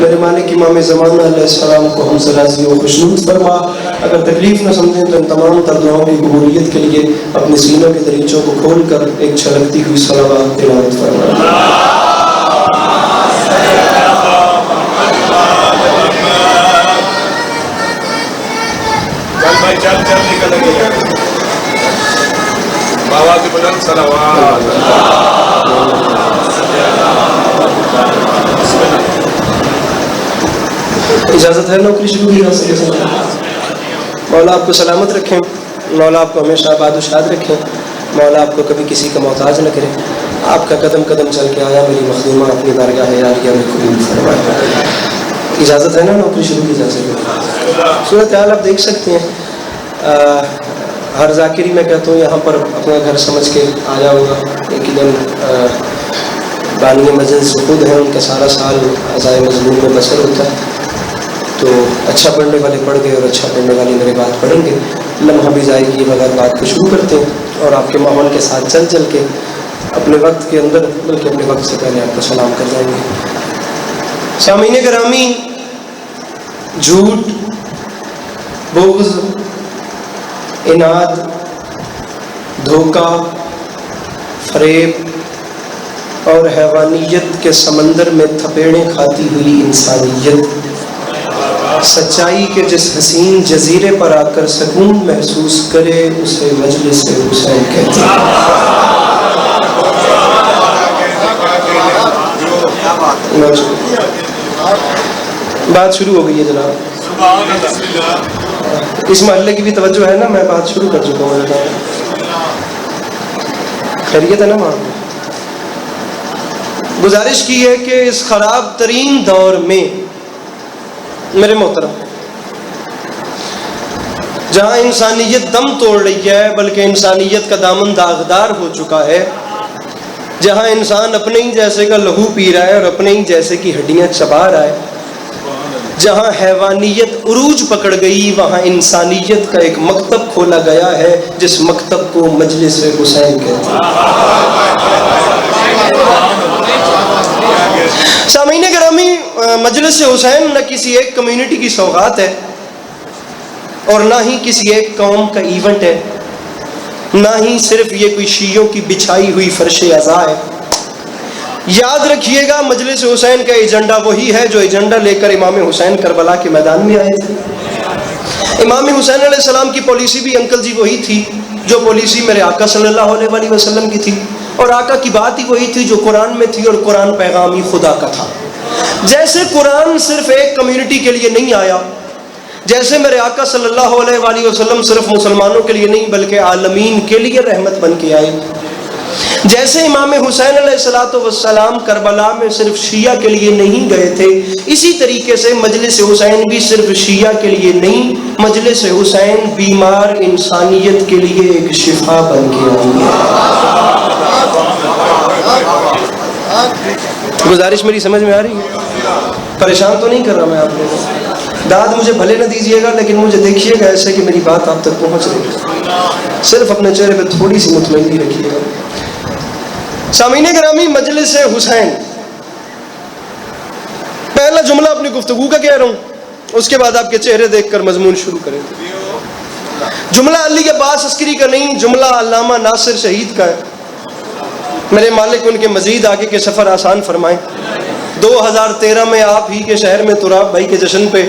میرے مالک امام زمانہ علیہ السلام کو ہم سے راضی و خوشنود فرما. اگر تکلیف نہ سمجھیں تو ان تمام تر دعاؤں کی قبولیت کے لیے اپنے سینوں کے دریچوں کو کھول کر ایک چھلکتی ہوئی صلوات تلاوت فرما. چل نکل گیا بابا کی بلند صلوات. اجازت ہے نوکری شروع کی جا سکے. مولا آپ کو سلامت رکھیں, مولا آپ کو ہمیشہ آباد و شاد رکھیں, مولا آپ کو کبھی کسی کا محتاج نہ کریں. آپ کا قدم قدم چل کے آیا میری مخدومہ اپنی بارگاہ یاریہ میں قبول فرمائے. اجازت ہے نا نوکری شروع کی جا سکے. صورتحال آپ دیکھ سکتے ہیں. ہر ذاکری میں کہتا ہوں یہاں پر اپنا گھر سمجھ کے آیا ہوگا. لیکن بانی مجلس خود ہیں, ان کا سارا سال عزائے مظلوم میں بسر ہوتا ہے. تو اچھا پڑھنے والے پڑھ گئے اور اچھا پڑھنے والے میرے بات پڑھیں گے. لمحہ بھی ضائع کیے بغیر بات کو شروع کرتے ہیں اور آپ کے ماحول کے ساتھ چل چل کے اپنے وقت کے اندر بلکہ اپنے وقت سے پہلے آپ کو سلام کر جائیں گے. سامعین گرامی, جھوٹ, بغض, عناد, دھوکہ, فریب اور حیوانیت کے سمندر میں تھپیڑیں کھاتی ہوئی انسانیت سچائی کے جس حسین جزیرے پر آ کر سکون محسوس کرے اسے مجلس حسین کہتے ہیں. بات شروع ہو گئی ہے جناب. اس محلے کی بھی توجہ ہے نا, میں بات شروع کر چکا ہوں. خیریت ہے نا وہاں. گزارش کی ہے کہ اس خراب ترین دور میں میرے محترم, جہاں انسانیت دم توڑ رہی ہے بلکہ انسانیت کا دامن داغدار ہو چکا ہے, جہاں انسان اپنے ہی جیسے کا لہو پی رہا ہے اور اپنے ہی جیسے کی ہڈیاں چبا رہا ہے, جہاں حیوانیت عروج پکڑ گئی, وہاں انسانیت کا ایک مکتب کھولا گیا ہے جس مکتب کو مجلس حسین کہتے ہیں. سامعین گرامی, مجلس حسین نہ کسی ایک کمیونٹی کی سوغات ہے اور نہ ہی کسی ایک قوم کا ایونٹ ہے, نہ ہی صرف یہ کوئی شیعوں کی بچھائی ہوئی فرش عزا ہے. یاد رکھیے گا, مجلس حسین کا ایجنڈا وہی ہے جو ایجنڈا لے کر امام حسین کربلا کے میدان میں آئے تھے. امام حسین علیہ السلام کی پالیسی بھی انکل جی وہی تھی جو پالیسی میرے آقا صلی اللہ علیہ وآلہ وسلم کی تھی, اور آقا کی بات ہی وہی تھی جو قرآن میں تھی, اور قرآن پیغام ہی خدا کا تھا. جیسے قرآن صرف ایک کمیونٹی کے لیے نہیں آیا, جیسے میرے آقا صلی اللہ علیہ وآلہ وسلم صرف مسلمانوں کے لیے نہیں بلکہ عالمین کے لیے رحمت بن کے آئے, جیسے امام حسین علیہ السلام کربلا میں صرف شیعہ کے لیے نہیں گئے تھے, اسی طریقے سے مجلس حسین بھی صرف شیعہ کے لیے نہیں, مجلس حسین بیمار انسانیت کے لیے ایک شفا بن کے آئی ہے. گزارش میری سمجھ میں آ رہی ہے؟ پریشان تو نہیں کر رہا میں آپ لوگوں کو. داد مجھے بھلے نہ دیجیے گا لیکن مجھے دیکھیے گا ایسے کہ میری بات آپ تک پہنچ رہی ہے. صرف اپنے چہرے پہ تھوڑی سی مطمئنی رکھیے گا. سامعین گرامی, مجلس حسین, پہلا جملہ اپنی گفتگو کا کہہ رہا ہوں, اس کے بعد آپ کے چہرے دیکھ کر مضمون شروع کریں. جملہ علی عباس عسکری کا نہیں, جملہ علامہ ناصر شہید کا ہے. میرے مالک ان کے مزید آگے کے سفر آسان فرمائیں. 2013 میں آپ ہی کے شہر میں تراب بھائی کے جشن پہ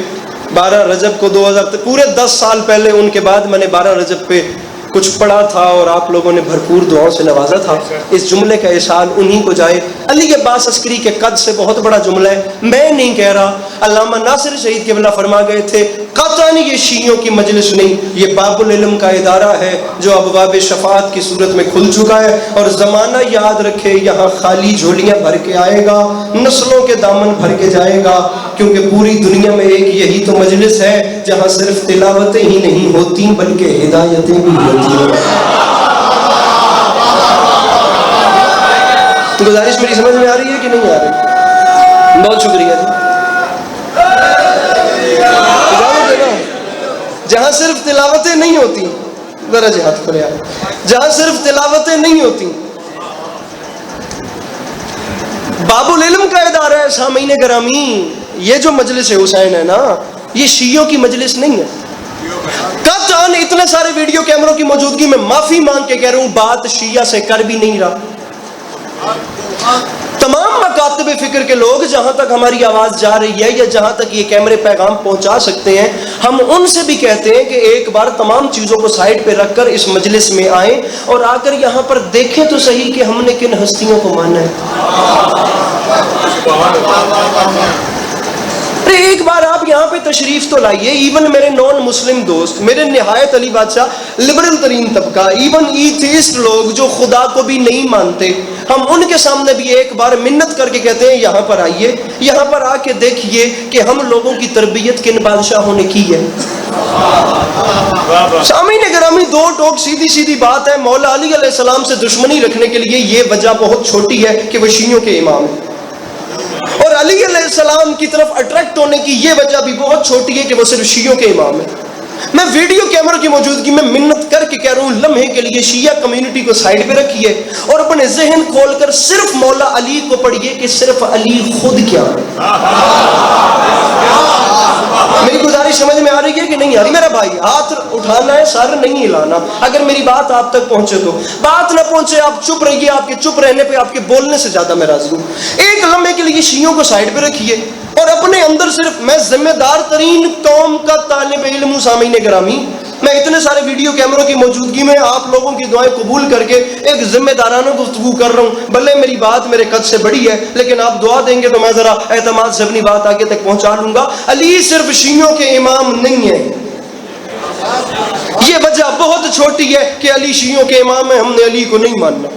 12 رجب کو پورے 10 سال پہلے ان کے بعد میں نے 12 رجب پہ کچھ پڑھا تھا اور آپ لوگوں نے بھرپور دعاؤں سے نوازا تھا. اس جملے کا احسان انہی کو جائے. علی عباس عسکری کے قد سے بہت بڑا جملہ ہے, میں نہیں کہہ رہا, علامہ ناصر شہید قبلہ فرما گئے تھے, قطعاً یہ شیعوں کی مجلس نہیں, یہ باب العلم کا ادارہ ہے جو ابواب شفاعت کی صورت میں کھل چکا ہے. اور زمانہ یاد رکھے, یہاں خالی جھولیاں بھر کے آئے گا, نسلوں کے دامن بھر کے جائے گا, کیونکہ پوری دنیا میں ایک یہی تو مجلس ہے جہاں صرف تلاوتیں ہی نہیں ہوتی بلکہ ہدایتیں بھی ہوتی. گزارش میری سمجھ میں آ رہی ہے کہ نہیں آ رہی؟ بہت شکریہ جی. جہاں صرف تلاوتیں نہیں ہوتی, ذرا جی ہاتھ کھولے آپ, جہاں صرف تلاوتیں نہیں ہوتی, باب العلم کا ادارہ ہے. سامعین گرامی, یہ جو مجلس حسین ہے نا، یہ شیعوں کی مجلس نہیں ہے. قطعاً اتنے سارے ویڈیو کیمروں کی موجودگی میں معافی مانگ کے کہہ رہا ہوں، بات شیعہ سے کر بھی نہیں رہا. تمام مکاتب فکر کے لوگ جہاں تک ہماری آواز جا رہی ہے یا جہاں تک یہ کیمرے پیغام پہنچا سکتے ہیں، ہم ان سے بھی کہتے ہیں کہ ایک بار تمام چیزوں کو سائڈ پہ رکھ کر اس مجلس میں آئیں اور آ کر یہاں پر دیکھیں تو صحیح کہ ہم نے کن ہستیوں کو مانا ہے. ایک بار آپ یہاں پہ تشریف تو لائیے. ایون میرے نان مسلم دوست، میرے نہایت علی بادشاہ لبرل ترین طبقہ، ایون ایتھیسٹ لوگ جو خدا کو بھی نہیں مانتے، ہم ان کے سامنے بھی ایک بار منت کر کے کہتے ہیں یہاں پر آئیے، یہاں پر آ کے دیکھیے کہ ہم لوگوں کی تربیت کن بادشاہوں نے کی ہے. سامعین گرامی، دو ٹوک سیدھی سیدھی بات ہے. مولا علی علیہ السلام سے دشمنی رکھنے کے لیے یہ وجہ بہت چھوٹی ہے کہ وہ شیعوں کے امام ہیں، اور علی علیہ السلام کی طرف اٹریکٹ ہونے کی یہ وجہ بھی بہت چھوٹی ہے کہ وہ صرف شیعوں کے امام ہیں. میں ویڈیو کیمروں کی موجودگی میں منت کر کے کہہ رہا ہوں، لمحے کے لیے شیعہ کمیونٹی کو سائڈ پہ رکھیے اور اپنے ذہن کھول کر صرف مولا علی کو پڑھیے کہ صرف علی خود کیا ہے. میری گزارش سمجھ میں آ رہی ہے کہ نہیں آ رہی؟ میرا بھائی ہاتھ اٹھانا ہے، سر نہیں ہلانا. اگر میری بات آپ تک پہنچے تو، بات نہ پہنچے آپ چپ رہیے. آپ کے چپ رہنے پہ، آپ کے بولنے سے زیادہ میں راضی ہوں. ایک لمحے کے لیے شیعوں کو سائڈ پہ رکھیے اور اپنے اندر صرف میں ذمہ دار ترین قوم کا طالب علم ہوں. سامعین گرامی، میں اتنے سارے ویڈیو کیمروں کی موجودگی میں آپ لوگوں کی دعائیں قبول کر کے ایک ذمہ دارانہ گفتگو کر رہا ہوں. بھلے میری بات میرے قد سے بڑی ہے، لیکن آپ دعا دیں گے تو میں ذرا اعتماد سے اپنی بات آگے تک پہنچا لوں گا. علی صرف شیعوں کے امام نہیں ہے. یہ وجہ بہت چھوٹی ہے کہ علی شیعوں کے امام ہے، ہم نے علی کو نہیں ماننا.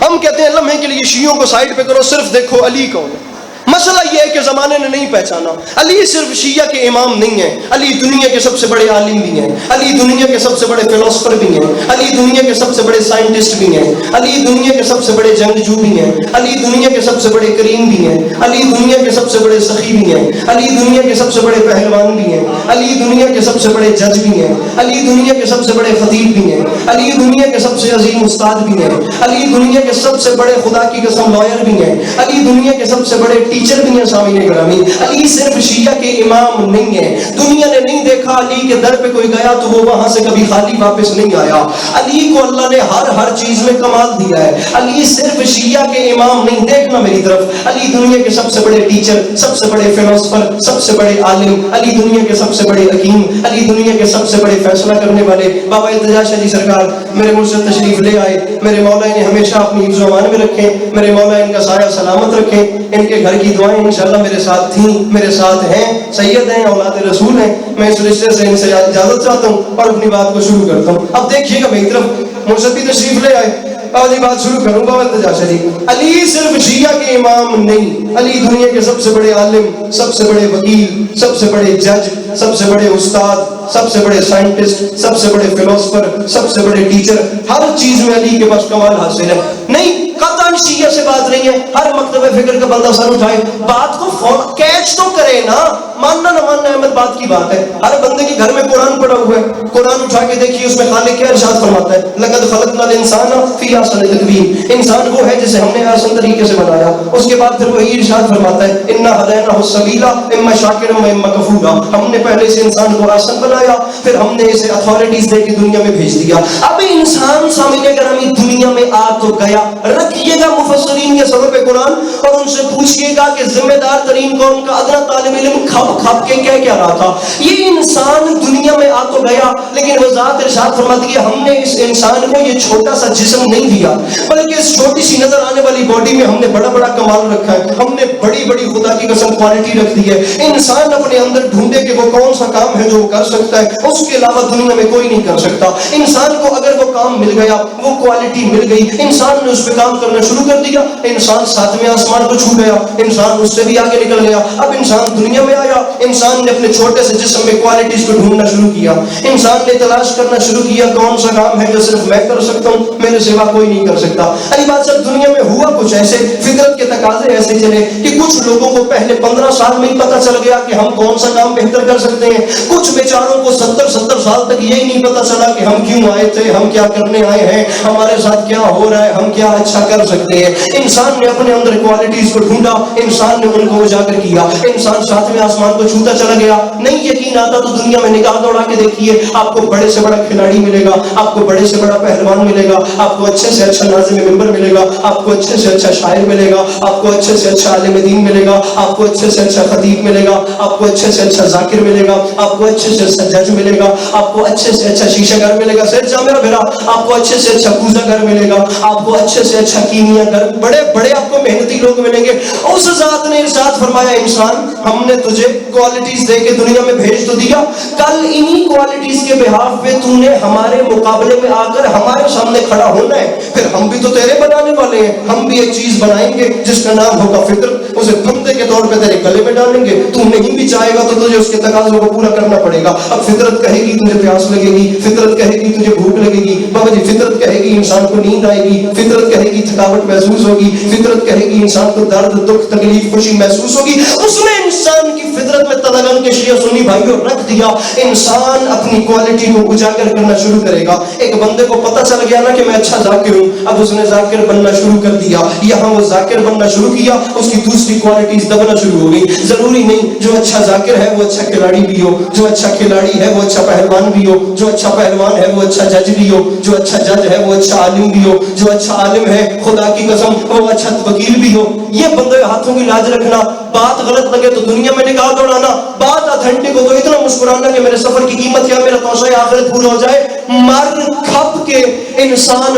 ہم کہتے ہیں لمحے کے لیے شیعوں کو سائڈ پہ کرو، صرف دیکھو علی کون ہے. مسئلہ یہ ہے کہ زمانے نے نہیں پہچانا. علی صرف شیعہ کے امام نہیں ہیں، علی دنیا کے سب سے بڑے عالم بھی ہیں، علی دنیا کے سب سے بڑے فلسفر بھی ہیں، علی دنیا کے سب سے بڑے سائنٹسٹ بھی ہیں، علی دنیا کے سب سے بڑے جنگجو بھی ہیں، علی دنیا کے سب سے بڑے کریم بھی ہیں، علی دنیا کے سب سے بڑے سخی بھی ہیں، علی دنیا کے سب سے بڑے پہلوان بھی ہیں، علی دنیا کے سب سے بڑے جج بھی ہیں، علی دنیا کے سب سے بڑے خطیب بھی ہیں، علی دنیا کے سب سے عظیم استاد بھی ہیں، علی دنیا کے سب سے بڑے خدا کی قسم لائر بھی ہیں، علی دنیا کے سب سے بڑے ٹیچر بھی ہیں. سامعین گرامی، علی صرف شیعہ کے امام نہیں ہے. دنیا نے نہیں دیکھا علی کے در پہ کوئی گیا تو وہ وہاں سے کبھی خالی واپس نہیں آیا. علی کو اللہ نے ہر چیز میں کمال دیا ہے. علی صرف شیعہ کے امام نہیں. دیکھنا میری طرف، علی دنیا کے سب سے بڑے ٹیچر، سب سے بڑے فلسفر، سب سے بڑے عالم، علی دنیا کے سب سے بڑے حکیم، علی دنیا کے سب سے بڑے فیصلہ کرنے والے. بابا التجا شاہ جی سرکار میرے ملک سے تشریف لے آئے. میرے مولا انہیں ہمیشہ اپنی حفظ و امان میں رکھیں. میرے مولا ان کا سایہ سلامت رکھیں. ان کے گھر کی دعائیں انشاءاللہ میرے ساتھ تھیں، میرے ساتھ ہیں. سید ہیں، اولاد رسول ہیں. میں اس رشتے سے ان سے اجازت چاہتا ہوں اور اپنی بات کو شروع کرتا ہوں. اب دیکھیے گا میری طرف، مجھ سے بھی تشریف لے آئے. پہلی بات شروع کروں بابا التجا شاہ جی. علی صرف شیعہ کے امام نہیں، علی دنیا کے سب سے بڑے عالم، سب سے بڑے وکیل، سب سے بڑے جج، سب سے بڑے استاد، سب سے بڑے سائنٹسٹ، سب سے بڑے فلسفر، سب سے بڑے ٹیچر. ہر چیز میں علی کے پاس کمال حاصل ہے. نہیں قطعاً شیعہ سے بات نہیں ہے. ہر مکتب فکر کا بندہ سر اٹھائے، بات کو کیچ تو کرے نا. ماننا نہ ماننا احمد بات کی بات ہے. ہر بندے کے گھر میں قرآن پڑا ہوا ہے. قرآن اٹھا کے دیکھیے اس میں خالق کیا ارشاد فرماتا ہے؟ لقد خلقنا الانسان فی احسن تقویم. انسان وہ ہے جسے ہم نے احسن طریقے سے بنایا. اس کے بعد پھر وہی ارشاد فرماتا ہے انا ہدیناہ السبیل اما شاکرا و اما کفورا. ہم نے پہلے سے انسان کو احسن بنایا، پھر ہم نے اسے اتھارٹیز دے کے دنیا میں بھیج دیا. اب انسان سامنے گرامی دنیا میں آ تو گیا. رکھیے گا مفسرین کے سبب قرآن اور ان سے پوچھئے گا کہ ذمہ دار ترین قوم کا ادنا طالب علم کھپ کے کیا رہا تھا. یہ انسان دنیا میں آ تو گیا، لیکن وہ ذات ارشاد فرماتی ہے ہم نے اس انسان کو یہ چھوٹا سا جسم نہیں دیا، بلکہ اس چھوٹی سی نظر آنے والی باڈی میں ہم نے بڑا بڑا کمال رکھا ہے. ہم نے بڑی بڑی خدا کی قسم کوالٹی رکھ دی ہے. انسان اپنے اندر ڈھونڈے کہ وہ کون سا کام ہے جو وہ کر سکتا ہے، اس کے علاوہ دنیا میں کوئی نہیں کر سکتا. انسان کو اگر وہ کام مل گیا، وہ کوالٹی مل گئی، انسان نے اس پہ کام کرنا شروع کر دیا. انسان ساتویں آسمان کو چھو گیا، انسان اس سے بھی آگے نکل گیا. اب انسان دنیا میں آیا، انسان نے اپنے چھوٹے سے جسم میں کوالٹیز کو ڈھونڈنا شروع کیا. انسان نے تلاش کرنا شروع کیا کون سا کام ہے جو صرف میں کر سکتا ہوں، میرے سوا کوئی نہیں کر سکتا. علی بات صاحب دنیا میں ہوا کچھ ایسے، فطرت کے تقاضے ایسے چلے کہ کچھ لوگوں کو پہلے 15 سال میں ہی پتہ چل گیا کہ ہم کون سا کام بہتر کر سکتے ہیں. کچھ بیچاروں کو 70 سال تک یہی نہیں پتہ چلا کہ ہم کیوں آئے تھے، ہم کیا کرنے آئے ہیں، ہمارے ساتھ کیا ہو رہا ہے، ہم کیا اچھا کر سکتے ہیں. انسان نے اپنے اندر کوالٹیز کو ڈھونڈا, انسان نے ان کو اجاگر کیا, انسان ساتویں آسمان کو چھوتا چلا گیا. نہیں یقین آتا تو دنیا میں نگاہ دوڑا کے دیکھیے, آپ کو بڑے سے بڑا کھلاڑی ملے گا, آپ کو بڑے سے بڑا پہلوان ملے گا, آپ کو اچھے سے اچھا ناظم منبر ملے گا, آپ کو اچھے سے اچھا شاعر ملے گا, آپ کو اچھے سے اچھا عالم دین ملے گا, آپ کو اچھے سے اچھا خطیب ملے گا, آپ کو اچھے سے اچھا ذاکر ملے گا, آپ کو اچھے سے اچھا جج ملے گا, آپ کو اچھے سے اچھا شیشہ گھر ملے گا. سر جا میرا بھیرا, آپ کو اچھے سے اچھا کوزہ گھر ملے گا, آپ کو اچھے سے اچھا کیمیا گھر, بڑے بڑے آپ کو محنتی لوگ ملیں گے. اس ذات نے ارشاد فرمایا, انسان ہم نے تجھے کوالٹیز دے کے دنیا میں بھیج تو دیا, کل انہی کوالٹیز کے بہاف پہ تو نے ہمارے مقابلے میں آ کر ہمارے سامنے کھڑا ہونا ہے. پھر ہم بھی تو تیرے بنانے والے ہیں, ہم بھی ایک چیز بنائیں گے جس کا نام ہوگا فطرت. اسے پھندے کے طور پہ تیرے گلے میں ڈالیں گے, تو نہیں بھی چاہے گا تو تجھے اس کے تقاضوں کو پورا کرنا پڑے گا. اب فطرت کہے گی تجھے پیاس لگے گی, فطرت کہے گی تجھے بھوک لگے گی, بابا جی فطرت کہے گی انسان کو نیند آئے گی, فطرت کہے گی تھکاوٹ محسوس ہوگی, فطرت کہے گی انسان کو درد دکھ تکلیف خوشی محسوس ہوگی. اس نے انسان کی فطرت میں تلگن کے شیعہ سنی بھائیوں رکھ دیا. انسان اپنی کوالٹی کو اجاگر کرنا شروع کرے گا. ایک بندے کو پتہ چل گیا نا کہ میں اچھا ذاکر ہوں, اب اس نے ذاکر بننا شروع کر دیا. یہاں وہ ذاکر بننا شروع کیا, اس کی دوسری کوالٹیز دبنا شروع ہو گئی. ضروری نہیں جو اچھا ذاکر ہے وہ اچھا کھلاڑی بھی ہو, جو اچھا کھلاڑی ہے وہ اچھا پہلوان بھی ہو, جو اچھا پہلوان ہے وہ اچھا جج بھی ہو, جو اچھا جج ہے وہ اچھا عالم بھی ہو, جو اچھا عالم ہے خدا کی قسم وہ اچھا وکیل بھی ہو. یہ بندے ہاتھوں کی لاج رکھنا, بات غلط لگے تو دنیا میں نگاہ دوڑانا, بات اتھینٹک ہو تو اتنا مسکرانا کہ میرے سفر کی قیمت کیا, میرا توسع آخرت پورا ہو جائے. مر کھپ کے انسان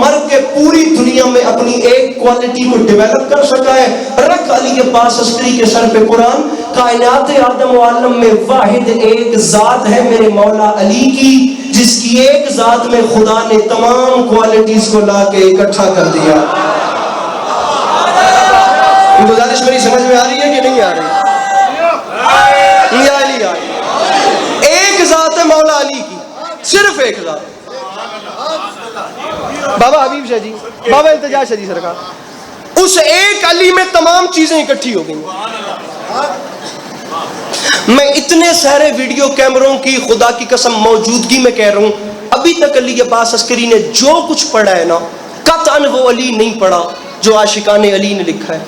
مر کے پوری دنیا میں اپنی ایک کوالٹی کو ڈیولپ کر سکا ہے. رکھ علی کے پاس عسکری کے سر پہ قرآن, کائنات آدم و عالم میں واحد ایک ذات ہے میرے مولا علی کی, جس کی ایک ذات میں خدا نے تمام کوالٹیز کو لا کے اکٹھا کر دیا. گزارش میری سمجھ میں آ رہی ہے کہ نہیں آ رہی؟ ایک ذات ہے مولا علی کی, صرف ایک ذات. بابا حبیب شاہ جی, بابا التجا شاہ جی سرکار, اس ایک علی میں تمام چیزیں اکٹھی ہو گئی. میں اتنے سارے ویڈیو کیمروں کی خدا کی قسم موجودگی میں کہہ رہا ہوں, ابھی تک علی عباس عسکری نے جو کچھ پڑھا ہے نا, قطعاً وہ علی نہیں پڑھا جو عاشقان علی نے لکھا ہے,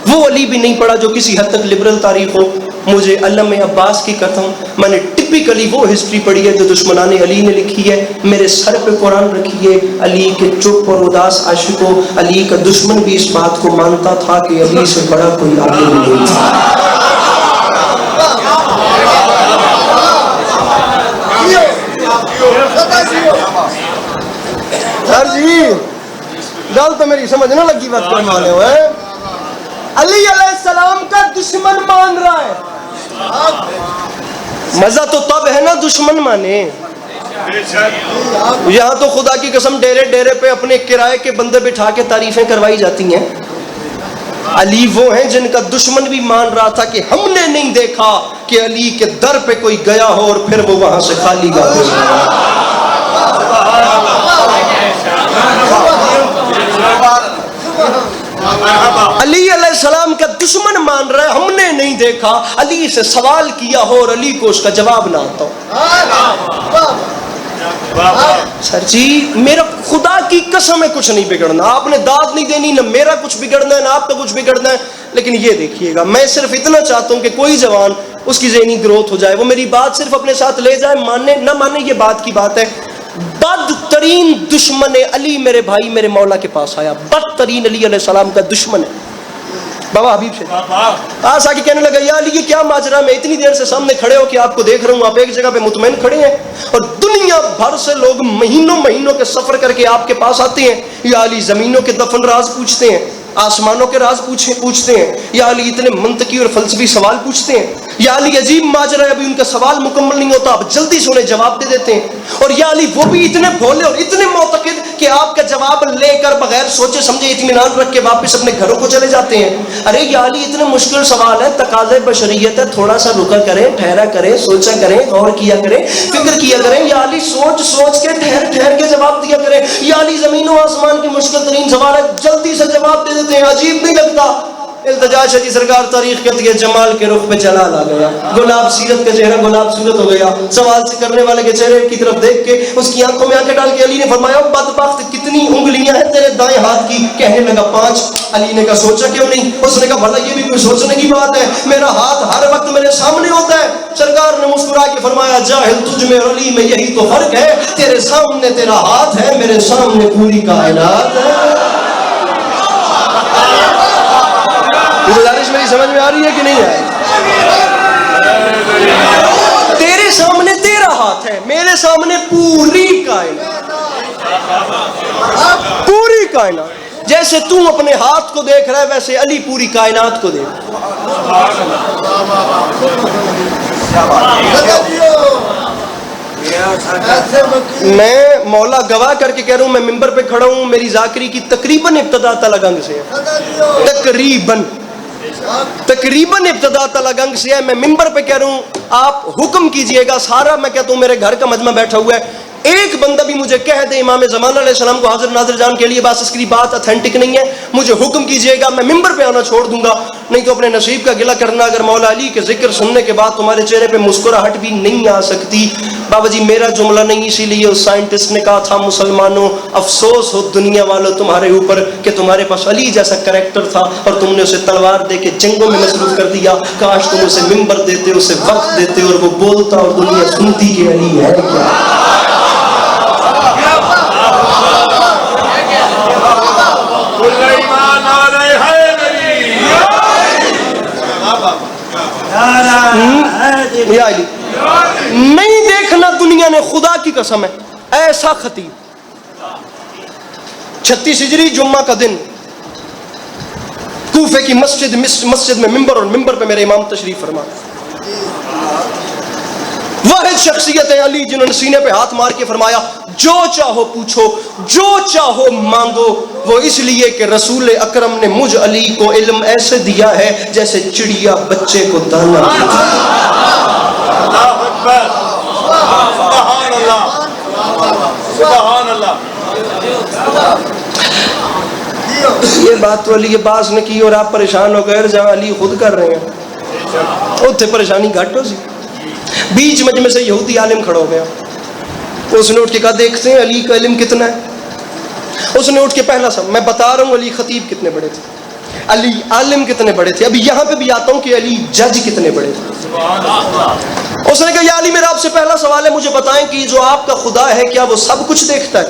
وہ علی بھی نہیں پڑھا جو کسی حد تک لبرل تاریخ ہو. مجھے علم عباس کی کہتا ہوں, میں نے ٹپیکلی وہ ہسٹری پڑھی ہے جو دشمنان علی نے لکھی ہے. میرے سر پہ قرآن رکھیے, علی کے چپ اور اداس عاشقوں, علی کا دشمن بھی اس بات کو مانتا تھا کہ علی سے بڑا کوئی عالم نہیں تھا. سر جی گل تو میری سمجھ نہ لگی بات کرنے والے ہو, علی علیہ السلام کا دشمن مان رہا ہے. مزہ تو تب ہے نا دشمن مانے. یہاں تو خدا کی قسم ڈیرے ڈیرے پہ اپنے کرائے کے بندے بٹھا کے تعریفیں کروائی جاتی ہیں. علی وہ ہیں جن کا دشمن بھی مان رہا تھا کہ ہم نے نہیں دیکھا کہ علی کے در پہ کوئی گیا ہو اور پھر وہ وہاں سے خالی گیا. علی علیہ السلام کا دشمن مان رہا ہے, ہم نے نہیں دیکھا, علی سے سوال کیا ہو اور علی کو اس کا جواب نہ آتا ہو. سر جی میرا خدا کی قسم ہے کچھ نہیں بگڑنا, آپ نے داد نہیں دینی, نہ میرا کچھ بگڑنا ہے نہ آپ کا کچھ بگڑنا ہے. لیکن یہ دیکھیے گا, میں صرف اتنا چاہتا ہوں کہ کوئی جوان اس کی ذہنی گروتھ ہو جائے, وہ میری بات صرف اپنے ساتھ لے جائے, ماننے نہ ماننے یہ بات کی بات ہے. بدترین دشمن علی میرے بھائی میرے مولا کے پاس آیا, بدترین علی علیہ السلام کا دشمن ہے. بابا حبیب شاہ آج آ کے کہنے لگا, یا علی یہ کیا ماجرا, میں اتنی دیر سے سامنے کھڑے ہو کے آپ کو دیکھ رہا ہوں, آپ ایک جگہ پہ مطمئن کھڑے ہیں اور دنیا بھر سے لوگ مہینوں کے سفر کر کے آپ کے پاس آتے ہیں. یا علی زمینوں کے دفن راز پوچھتے ہیں, آسمانوں کے راز پوچھتے ہیں. یا علی اتنے منطقی اور فلسفی سوال پوچھتے ہیں. یا علی عجیب ماجرا ہے, ابھی ان کا سوال مکمل نہیں ہوتا, آپ جلدی سے انہیں جواب دے دیتے ہیں. اور یا علی وہ بھی اتنے بھولے اور اتنے معتقد کہ آپ کا جواب لے کر بغیر سوچے سمجھے اطمینان رکھ کے واپس اپنے گھروں کو چلے جاتے ہیں. ارے یا علی اتنے مشکل سوال ہے, تقاضے بشریت ہے, تھوڑا سا رکا کریں, ٹھہرا کریں, سوچا کریں, غور کیا کریں, فکر کیا کریں. یا علی سوچ کے ٹھہر کے جواب دیا کریں. یا علی زمین و آسمان کے مشکل ترین سوال ہے, جلدی سے جواب دے دیتے ہیں, عجیب نہیں لگتا. التجا شدی سرکار تاریخ کہتی ہے جمال کے رخ پہ جلال آ گیا، گلاب سیرت کا چہرہ گلاب صورت ہو گیا. سوال سے کرنے والے کے چہرے کی طرف دیکھ کے اس کی آنکھوں میں آنکھیں ڈال کے علی نے فرمایا بدبخت کتنی انگلیاں ہیں تیرے دائیں ہاتھ کی؟ کہنے لگا 5. علی نے کہا سوچا کیوں نہیں؟ اس نے کہا بھلا یہ بھی کوئی سوچنے کی بات ہے، میرا ہاتھ ہر وقت میرے سامنے ہوتا ہے. سرکار نے مسکرا کے فرمایا جاہل تجھ میں اور علی میں یہی تو فرق ہے، تیرے سامنے تیرا ہاتھ ہے، میرے سامنے پوری کائنات ہے. گزارش میری سمجھ میں آ رہی ہے کہ نہیں آئی؟ تیرے سامنے تیرا ہاتھ ہے، میرے سامنے پوری کائنات، پوری کائنات. جیسے تو اپنے ہاتھ کو دیکھ رہا ہے ویسے علی پوری کائنات کو دیکھ. میں مولا گواہ کر کے کہہ رہا ہوں، میں ممبر پہ کھڑا ہوں، میری ذاکری کی تقریباً ابتدا تلگنگ سے ہے، تقریباً ابتدا تلگنگ سے ہے. میں ممبر پہ کہہ رہا ہوں آپ حکم کیجئے گا. سارا میں کہتا ہوں میرے گھر کا مجمع بیٹھا ہوا ہے، ایک بندہ بھی مجھے کہہ دے امام زمان علیہ السلام کو حاضر ناظر جان کے لیے بس اس کی بات اتھینٹک نہیں ہے، مجھے حکم کیجئے گا، میں ممبر پہ آنا چھوڑ دوں گا. نہیں تو اپنے نصیب کا گلہ کرنا. اگر مولا علی کے ذکر سننے کے بعد تمہارے چہرے پہ مسکراہٹ بھی نہیں آ سکتی. بابا جی میرا جملہ نہیں، اسی لیے اس سائنٹسٹ نے کہا تھا مسلمانوں افسوس ہو دنیا والوں تمہارے اوپر کہ تمہارے پاس علی جیسا کریکٹر تھا اور تم نے اسے تلوار دے کے جنگوں میں مصروف کر دیا. کاش تم اسے ممبر دیتے، اسے وقت دیتے اور وہ بولتا اور دنیا سنتی کہ علی ہے کیا. نہیں دیکھنا دنیا نے، خدا کی قسم ہے. ایسا خطیب 36 ہجری جمعہ کا دن کوفے کی مسجد میں ممبر، اور ممبر پہ میرے امام تشریف فرما. واحد شخصیت ہے علی جنہوں نے سینے پہ ہاتھ مار کے فرمایا جو چاہو پوچھو، جو چاہو مانگو. وہ اس لیے کہ رسول اکرم نے مجھ علی کو علم ایسے دیا ہے جیسے چڑیا بچے کو دانا. سبحان اللہ، سبحان اللہ. یہ بات تو علی عباس نے کی اور آپ پریشان ہو گئے، جہاں علی خود کر رہے ہیں اتنے پریشانی گھٹ ہو سی. بیچ مجمع سے یہودی عالم کھڑا ہو گیا. اس نے اٹھ کے کہا دیکھتے ہیں علی کا علم کتنا ہے. اس نے اٹھ کے پہلا سب میں بتا رہا ہوں علی خطیب کتنے بڑے تھے، علی عالم کتنے بڑے تھے. ابھی یہاں پہ بھی آتا ہوں کہ علی جج کتنے بڑے تھے. اس نے کہا یا علی میرا آپ سے پہلا سوال ہے، مجھے بتائیں کہ جو آپ کا خدا ہے کیا وہ سب کچھ دیکھتا ہے؟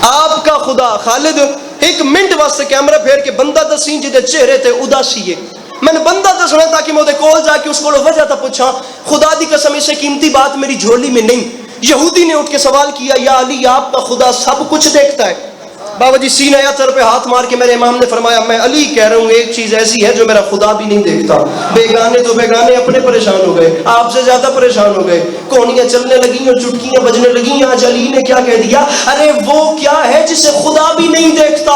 آپ کا خدا خالد ایک منٹ واسطے کیمرہ پھیر کے بندہ دسیں جدے چہرے تے اداسی ہے. میں نے بندہ دسنا تاکہ میں کول جا کے اس کو وجہ تھا پوچھا. خدا دی قسم اسے قیمتی بات میری جھولی میں نہیں. یہودی نے اٹھ کے سوال کیا یا علی آپ کا خدا سب کچھ دیکھتا ہے؟ بابا جی سینہ اتر پہ ہاتھ مار کے میرے امام نے فرمایا میں علی کہہ رہا ہوں ایک چیز ایسی ہے جو میرا خدا بھی نہیں دیکھتا. بیگانے تو بیگانے اپنے پریشان ہو گئے، آپ سے زیادہ پریشان ہو گئے. کونیاں چلنے لگیں اور چٹکیاں بجنے لگیں. آج علی نے کیا کہہ دیا؟ ارے وہ کیا ہے جسے خدا بھی نہیں دیکھتا.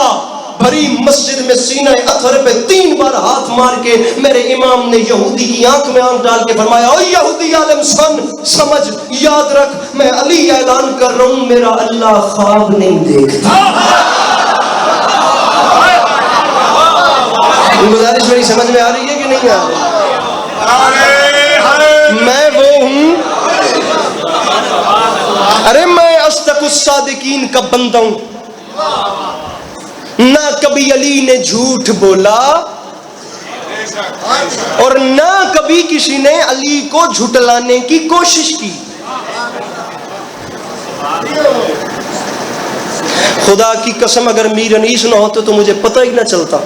بھری مسجد میں سینہ اتھر پہ 3 بار ہاتھ مار کے میرے امام نے یہودی کی آنکھ میں آنکھ ڈال کے فرمایا او یہودی عالم سن، سمجھ، یاد رکھ، میں علی اعلان کر رہا ہوں میرا اللہ خواب نہیں دیکھتا. گزارش میری سمجھ میں آ رہی ہے کہ نہیں آ رہی؟ میں وہ ہوں، ارے میں اصدق الصادقین کا بندہ ہوں. نہ کبھی علی نے جھوٹ بولا اور نہ کبھی کسی نے علی کو جھٹلانے کی کوشش کی. خدا کی قسم اگر میر انیس نہ ہوتے تو مجھے پتہ ہی نہ چلتا.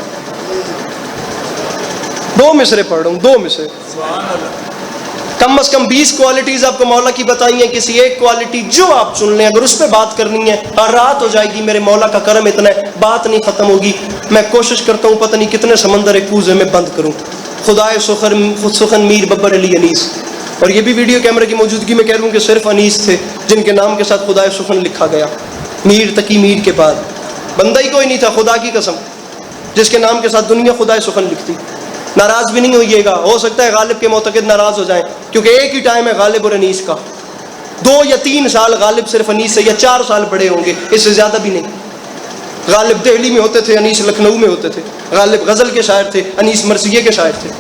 2 مصرے پڑھ رہا ہوں، 2 مصرے. کم از کم 20 کوالٹیز آپ کو مولا کی بتائی ہیں. کسی ایک کوالٹی جو آپ چن لیں، اگر اس پہ بات کرنی ہے اور رات ہو جائے گی. میرے مولا کا کرم اتنا ہے بات نہیں ختم ہوگی. میں کوشش کرتا ہوں پتہ نہیں کتنے سمندر ایک کوزے میں بند کروں. خدائے سخن میر ببر علی انیس. اور یہ بھی ویڈیو کیمرے کی موجودگی میں کہہ رہا ہوں کہ صرف انیس تھے جن کے نام کے ساتھ خدائے سخن لکھا گیا. میر تقی میر کے بعد بندہ ہی کوئی نہیں تھا خدا کی قسم جس کے نام کے ساتھ دنیا خدائے سخن لکھتی. ناراض بھی نہیں ہوئیے گا، ہو سکتا ہے غالب کے معتقد ناراض ہو جائیں کیونکہ ایک ہی ٹائم ہے غالب اور انیس کا. 2 یا 3 سال غالب صرف انیس سے یا 4 سال بڑے ہوں گے، اس سے زیادہ بھی نہیں. غالب دہلی میں ہوتے تھے، انیس لکھنؤ میں ہوتے تھے. غالب غزل کے شاعر تھے، انیس مرثیے کے شاعر تھے.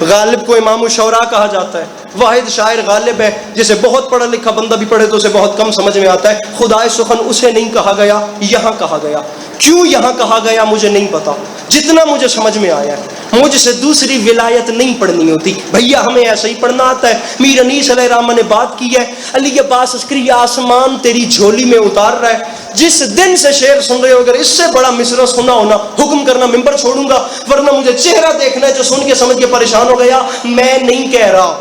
غالب کو امام الشعراء کہا جاتا ہے. واحد شاعر غالب ہے جسے بہت پڑھا لکھا بندہ بھی پڑھے تو اسے بہت کم سمجھ میں آتا ہے. خدائے سخن اسے نہیں کہا گیا، یہاں کہا گیا. کیوں یہاں کہا گیا مجھے نہیں پتا، جتنا مجھے سمجھ میں آیا ہے مجھ سے دوسری ولایت نہیں پڑھنی ہوتی. بھیا ہمیں ایسا ہی پڑھنا آتا ہے. میر انیس علیہ الرحمہ نے بات کی ہے، علی عباس عسکری آسمان تیری جھولی میں اتار رہا ہے. جس دن سے شعر سن رہے ہو اگر اس سے بڑا مصرع سنا ہونا حکم کرنا ممبر چھوڑوں گا، ورنہ مجھے چہرہ دیکھنا ہے جو سن کے سمجھ کے پریشان ہو گیا. میں نہیں کہہ رہا.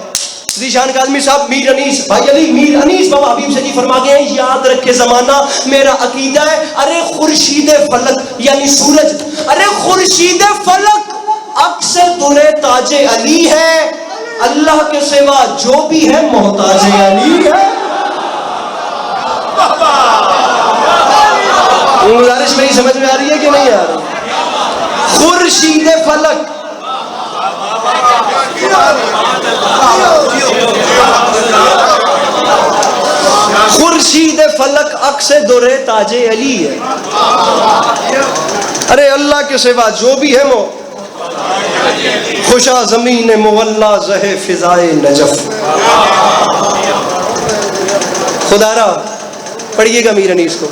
ذیشان کاظمی صاحب میر انیس بھائی علی میر انیس بابا حبیب سے جی فرما گئے ہیں، یاد رکھے زمانہ میرا عقیدہ ہے. ارے خورشید فلک یعنی سورج، ارے خورشید فلک عکس در تاج علی ہے. اللہ کے سوا جو بھی ہے محتاج علی ہے. گزارش میری سمجھ میں آ رہی ہے کہ نہیں آ رہی؟ خورشید فلک خورشید فلک عکس در تاج علی ہے. ارے اللہ کے سوا جو بھی ہے خوشا زمین مولا زہ فضائے نجف. خدا را پڑھیے گا میر انیس کو.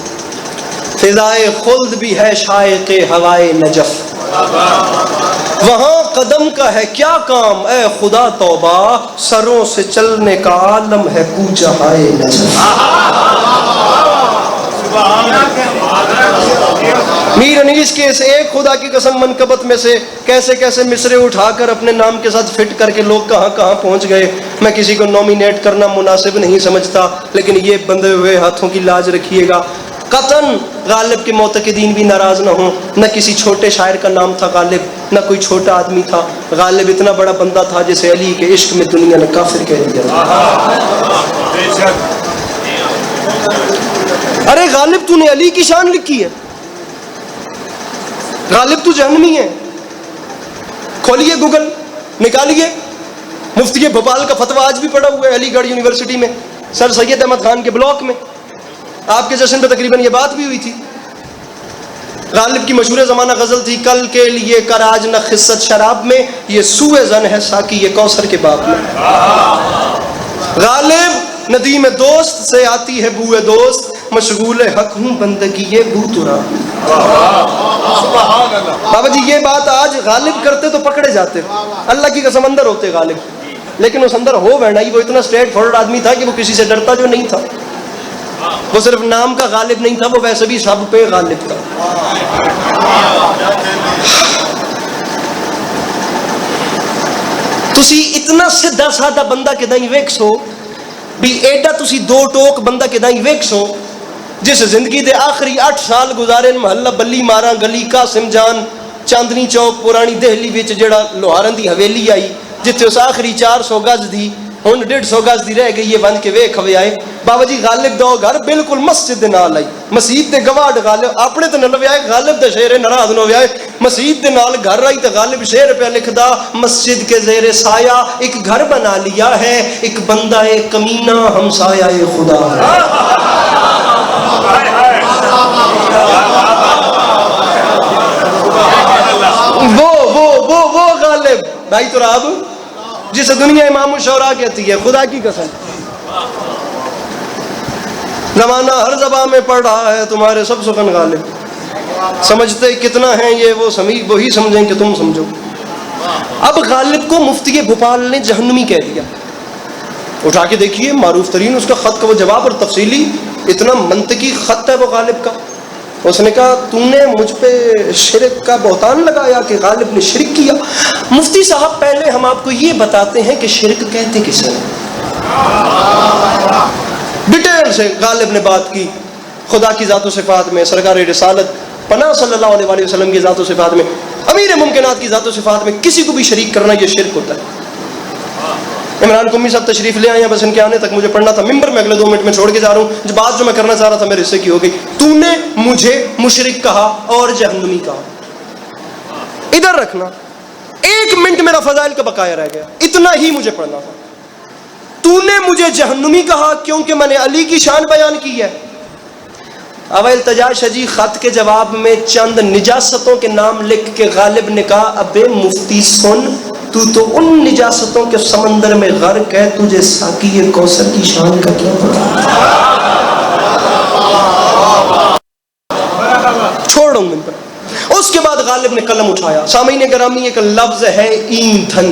فضائے خلد بھی ہے شائق ہوائے نجف، وہاں قدم کا ہے کیا کام اے خدا توبہ، سروں سے چلنے کا عالم ہے کوچہ ہائے نجف. میر انیس کے اس ایک خدا کی قسم منقبت میں سے کیسے کیسے مصرے اٹھا کر اپنے نام کے ساتھ فٹ کر کے لوگ کہاں کہاں پہنچ گئے. میں کسی کو نومینیٹ کرنا مناسب نہیں سمجھتا، لیکن یہ بندھے ہوئے ہاتھوں کی لاج رکھیے گا. قطعاً غالب کے معتقدین بھی ناراض نہ ہوں. نہ کسی چھوٹے شاعر کا نام تھا غالب، نہ کوئی چھوٹا آدمی تھا. غالب اتنا بڑا بندہ تھا جسے علی کے عشق میں دنیا نے کافر کہہ دیا. ارے غالب تو نے علی کی شان لکھی ہے، غالب تو جہنمی ہے. کھولیے گوگل، نکالیے. مفتی بھوپال کا فتویٰ آج بھی پڑا ہوا ہے علی گڑھ یونیورسٹی میں، سر سید احمد خان کے بلاک میں. آپ کے جشن پہ تقریباً یہ بات بھی ہوئی تھی. غالب کی مشہور زمانہ غزل تھی، کل کے لیے کر آج نہ خست شراب میں، یہ سوئے زن ہے ساقی یہ کوثر کے باپ میں. غالب ندیم دوست سے آتی ہے بوئے دوست، مشغول حق ہوں بندگی یہ بو ترا. بابا جی یہ بات آج غالب کرتے تو پکڑے جاتے، اللہ کی قسم اندر ہوتے غالب، لیکن اس اندر ہو بیٹھنا. وہ اتنا اسٹریٹ فارورڈ آدمی تھا کہ وہ کسی سے ڈرتا جو نہیں تھا. وہ صرف نام کا غالب نہیں تھا، وہ ویسے بھی سب پہ غالب تھا. تسی اتنا سیدھا سادہ بندہ کدائیں ویکسو بھی ایڈا تسی دو ٹوک بندہ کدائیں ویکسو جس زندگی دے آخری 8 سال گزارے محلہ بلی مارا گلی قاسم جان چاندنی چوک پرانی دہلی وچ جڑا لوہارن دی حویلی آئی جتھے اس آخری 400 گز دی ہن 150 گز دی رہ گئی یہ ون کے ویکھ ہوئے آئے. بابا جی غالب دو گھر بالکل مسجد دے نال آئی، مسجد دے گواڈ غالب اپنے تے نلوے آئے، غالب دے شعر ناراض نہ ہوئے آئے. مسجد دے نال گھر آئی تے غالب شعر پہ لکھدا، مسجد کے زیر سایہ ایک گھر بنا لیا ہے، ایک بندہ ایک کمینہ ہمسایہ خدا ہے. وہ غالب بھائی تو راب جسے دنیا امام الشعراء کہتی ہے. خدا کی قسم زمانہ ہر زبان میں پڑھ رہا ہے تمہارے سب سخن غالب، سمجھتے کتنا ہیں یہ وہی سمجھیں کہ تم سمجھو. اب غالب کو مفتی بھوپال نے جہنمی کہہ دیا. اٹھا کے دیکھیے معروف ترین اس کا خط کا وہ جواب، اور تفصیلی اتنا منطقی خط ہے وہ غالب کا. اس نے کہا تو نے مجھ پہ شرک کا بہتان لگایا کہ غالب نے شرک کیا. مفتی صاحب پہلے ہم آپ کو یہ بتاتے ہیں کہ شرک کہتے کسے. ڈیٹیل سے غالب نے بات کی خدا کی ذات و صفات میں، سرکار رسالت پناہ صلی اللہ علیہ وآلہ وسلم کی ذات و صفات میں، امیر ممکنات کی ذات و صفات میں کسی کو بھی شریک کرنا یہ شرک ہوتا ہے. عمران قمی صاحب تشریف لے آئے ہیں، بس ان کے آنے تک مجھے پڑھنا تھا. ممبر میں اگلے 2 منٹ میں چھوڑ کے جا رہا ہوں. جو بات جو میں کرنا چاہ رہا تھا میرے حصے کی ہو گئی. تو نے مجھے مشرک کہا اور جہنمی کہا. ادھر رکھنا 1 منٹ میرا فضائل کا بقایا رہ گیا، اتنا ہی مجھے پڑھنا تھا. تو نے مجھے جہنمی کہا کیونکہ میں نے علی کی شان بیان کی ہے. اب التجا شجی خط کے جواب میں چند نجاستوں کے نام لکھ کے غالب نے کہا ابے مفتی سن، تو ان نجاستوں کے سمندر میں غرق ہے، تجھے ساقی کوثر کی شان کا کیا پتا؟ چھوڑ دوں پر۔ اس کے بعد غالب نے قلم اٹھایا۔ سامعین گرامی، ایک لفظ ہے ایندھن۔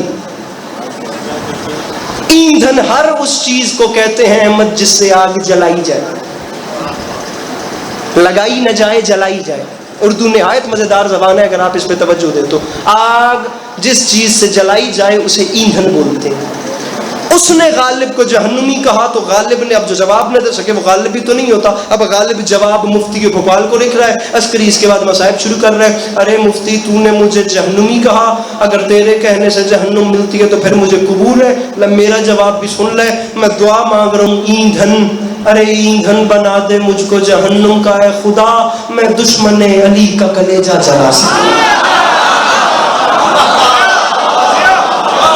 ایندھن ہر اس چیز کو کہتے ہیں احمد جس سے آگ جلائی جائے، لگائی نہ جائے جلائی جائے۔ اردو نہایت مزیدار زبان ہے، اگر آپ اس پہ توجہ دیں تو آگ جس چیز سے جلائی جائے اسے ایندھن بولتے ہیں۔ اس نے غالب کو جہنمی کہا تو غالب نے اب جو جواب نہ دے سکے، وہ غالب بھی تو نہیں ہوتا، اب غالب جواب مفتی کے بھوپال کو لکھ رہا ہے۔ عسکری اس کے بعد مصائب شروع کر رہے ہیں، ارے مفتی تو نے مجھے جہنمی کہا، اگر تیرے کہنے سے جہنم ملتی ہے تو پھر مجھے قبول ہے، میرا جواب بھی سن لے، میں دعا مانگ رہا ہوں ایندھن، ارے ایندھن بنا دے مجھ کو جہنم کا، اے خدا میں دشمن علی کا کلیجہ جلا سکوں۔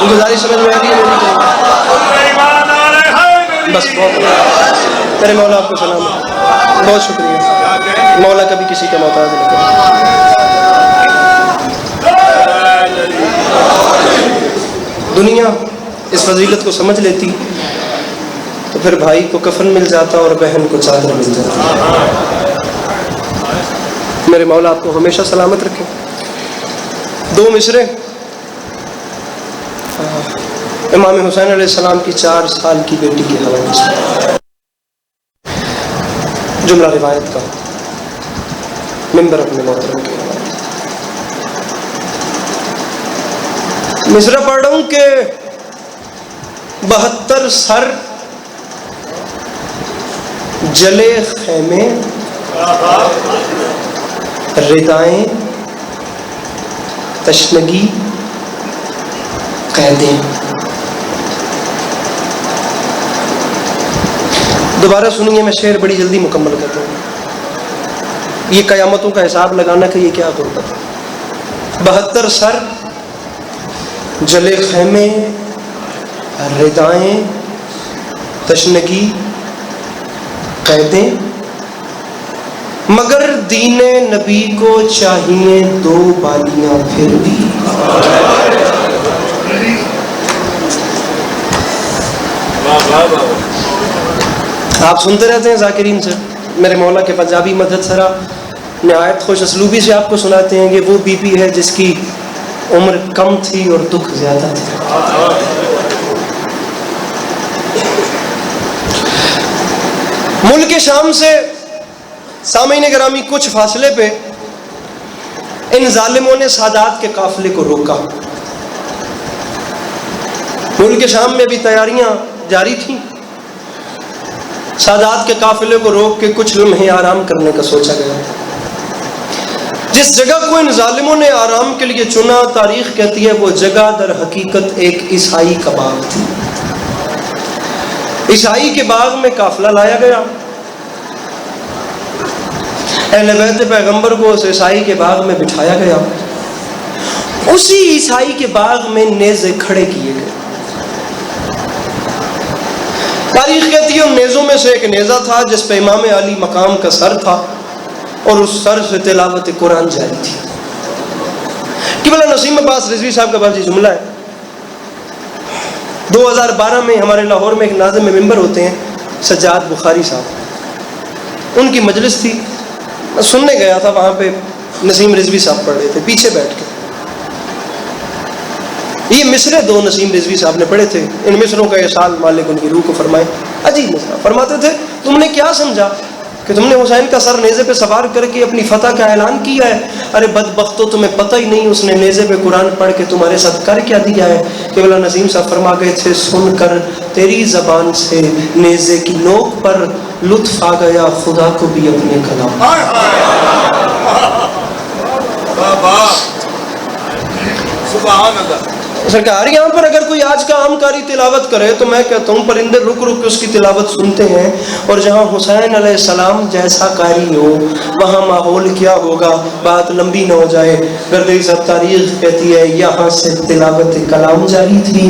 گزارش سمجھ میں آ رہی ہے؟ بس بہت میرے مولا آپ کو سلام، بہت شکریہ، مولا کبھی کسی کا محتاج نہیں کرتا۔ دنیا اس فضیلت کو سمجھ لیتی تو پھر بھائی کو کفن مل جاتا اور بہن کو چادر مل جاتی۔ میرے مولا آپ کو ہمیشہ سلامت رکھے۔ دو مصرے امام حسین علیہ السلام کی 4 سال کی بیٹی کے حوالے سے، جملہ روایت کا، منبر اپنے محترم کے حوالے۔ مصرع پڑھ رہا ہوں کہ 72 سر جلے خیمے، ردائیں تشنگی قیدیں۔ دوبارہ سنیے، میں شعر بڑی جلدی مکمل کرتا ہوں، یہ قیامتوں کا حساب لگانا کہ یہ کیا غربت ہے۔ 72 سر جلے خیمے، ردائیں تشنگی قیدیں، مگر دین نبی کو چاہیے 2 بالیاں پھر بھی۔ آپ سنتے رہتے ہیں ذاکرین سے، میرے مولا کے پنجابی مدحت سرا نہایت خوش اسلوبی سے آپ کو سناتے ہیں کہ وہ بی بی ہے جس کی عمر کم تھی اور دکھ زیادہ تھا۔ ملک شام سے سامعین گرامی کچھ فاصلے پہ ان ظالموں نے سادات کے قافلے کو روکا۔ ملک شام میں بھی تیاریاں جاری تھیں، سادات کے قافلے کو روک کے کچھ لمحے آرام کرنے کا سوچا گیا۔ جس جگہ کو ان ظالموں نے آرام کے لیے چنا، تاریخ کہتی ہے وہ جگہ در حقیقت ایک عیسائی کا باغ تھی۔ عیسائی کے باغ میں قافلہ لایا گیا، اہل بیت پیغمبر کو اس عیسائی کے باغ میں بٹھایا گیا، اسی عیسائی کے باغ میں نیزے کھڑے کیے گئے۔ تاریخ کہتی ہے ان نیزوں میں سے ایک نیزہ تھا جس پہ امام علی مقام کا سر تھا، اور اس سر سے تلاوت قرآن جاری تھی۔ قبلہ نسیم عباس رضوی صاحب کا بعض جملہ ہے، 2012 میں ہمارے لاہور میں ایک ناظم ممبر ہوتے ہیں سجاد بخاری صاحب، ان کی مجلس تھی، میں سننے گیا تھا، وہاں پہ نسیم رضوی صاحب پڑھ رہے تھے پیچھے بیٹھ کے۔ یہ مصرے 2 نسیم رضوی صاحب نے پڑھے تھے، ان مصروں کا احسان مالک ان کی روح کو فرمائے۔ عجیب مصرع فرماتے تھے، تم نے کیا سمجھا کہ تم نے حسین کا سر نیزے پہ سوار کر کے اپنی فتح کا اعلان کیا ہے؟ ارے بدبختو، تمہیں پتہ ہی نہیں اس نے نیزے پہ قرآن پڑھ کے تمہارے ساتھ کر کیا دیا ہے۔ قبلہ نسیم صاحب فرما گئے تھے، سن کر تیری زبان سے نیزے کی نوک پر لطف آ گیا، خدا کو بھی اپنے کلام۔ سبحان اللہ۔ سرکار یہاں پر اگر کوئی آج کا عام قاری تلاوت کرے تو میں کہتا ہوں پرندے رک رک کے اس کی تلاوت سنتے ہیں، اور جہاں حسین علیہ السلام جیسا قاری ہو وہاں ماحول کیا ہوگا، بات لمبی نہ ہو جائے۔ گردی صاحب تاریخ کہتی ہے یہاں سے تلاوت کلام جاری تھی،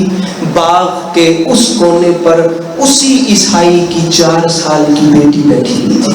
باغ کے اس کونے پر اسی عیسائی کی 4 سال کی بیٹی بیٹھی ہوئی تھی.